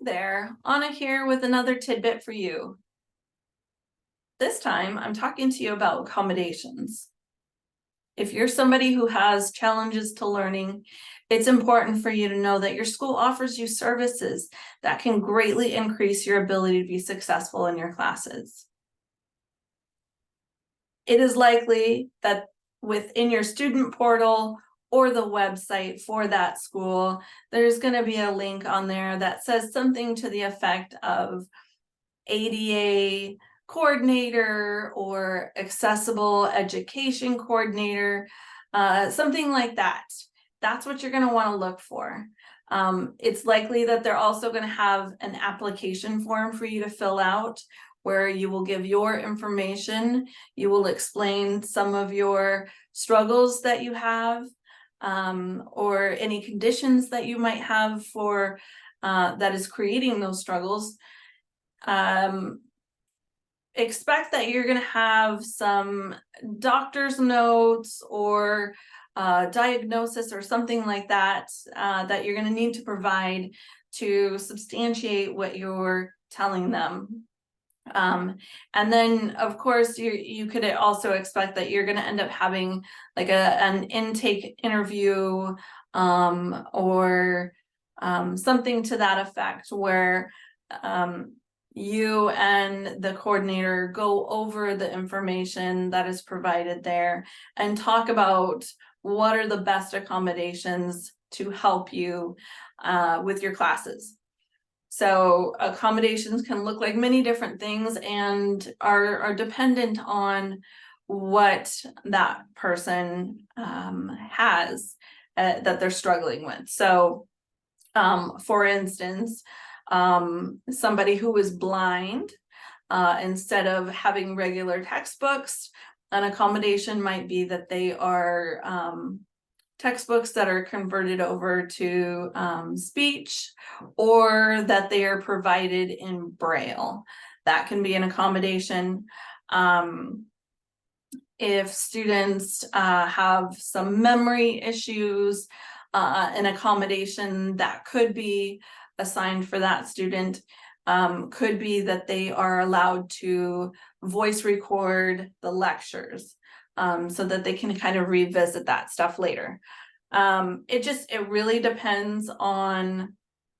there, Anna here with another tidbit for you. This time I'm talking to you about accommodations. If you're somebody who has challenges to learning, it's important for you to know that your school offers you services that can greatly increase your ability to be successful in your classes. It is likely that within your student portal or the website for that school, there's going to be a link on there that says something to the effect of ADA coordinator or accessible education coordinator, something like that. That's what you're going to want to look for. It's likely that they're also going to have an application form for you to fill out where you will give your information. You will explain some of your struggles that you have, or any conditions that you might have for that is creating those struggles. Expect that you're going to have some doctor's notes or diagnosis or something like that that you're going to need to provide to substantiate what you're telling them. And then of course you could also expect that you're going to end up having like an intake interview or something to that effect where you and the coordinator go over the information that is provided there and talk about what are the best accommodations to help you with your classes. So accommodations can look like many different things and are dependent on what that person has that they're struggling with. So for instance, somebody who is blind, instead of having regular textbooks, an accommodation might be that they are textbooks that are converted over to speech, or that they are provided in Braille. That can be an accommodation. If students have some memory issues, an accommodation that could be assigned for that student could be that they are allowed to voice record the lectures so that they can kind of revisit that stuff later. It really depends on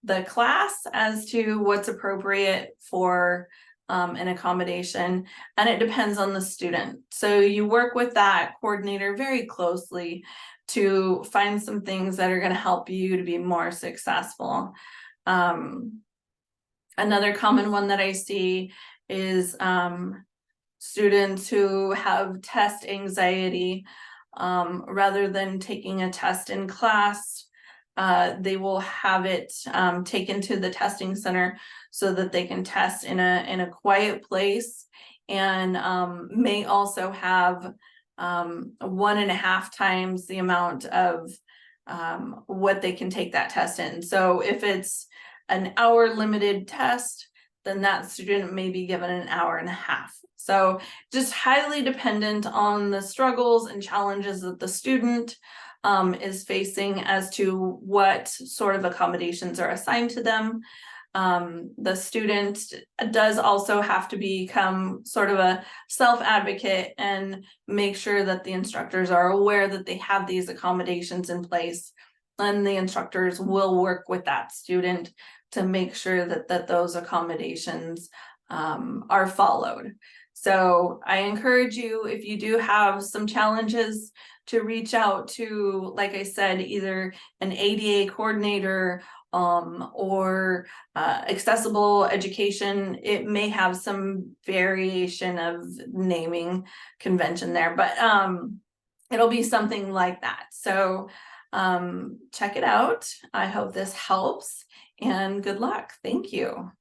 the class as to what's appropriate for an accommodation, and it depends on the student. So you work with that coordinator very closely to find some things that are going to help you to be more successful. Another common one that I see is students who have test anxiety. Rather than taking a test in class, they will have it taken to the testing center so that they can test in a quiet place, and may also have 1.5 times the amount of what they can take that test in. So if it's an hour limited test, then that student may be given 1.5 hours. So just highly dependent on the struggles and challenges that the student is facing as to what sort of accommodations are assigned to them. The student does also have to become sort of a self-advocate and make sure that the instructors are aware that they have these accommodations in place, and the instructors will work with that student to make sure that those accommodations are followed. So I encourage you, if you do have some challenges, to reach out to, like I said, either an ADA coordinator or accessible education. It may have some variation of naming convention there, but it'll be something like that. So check it out. I hope this helps, and good luck. Thank you.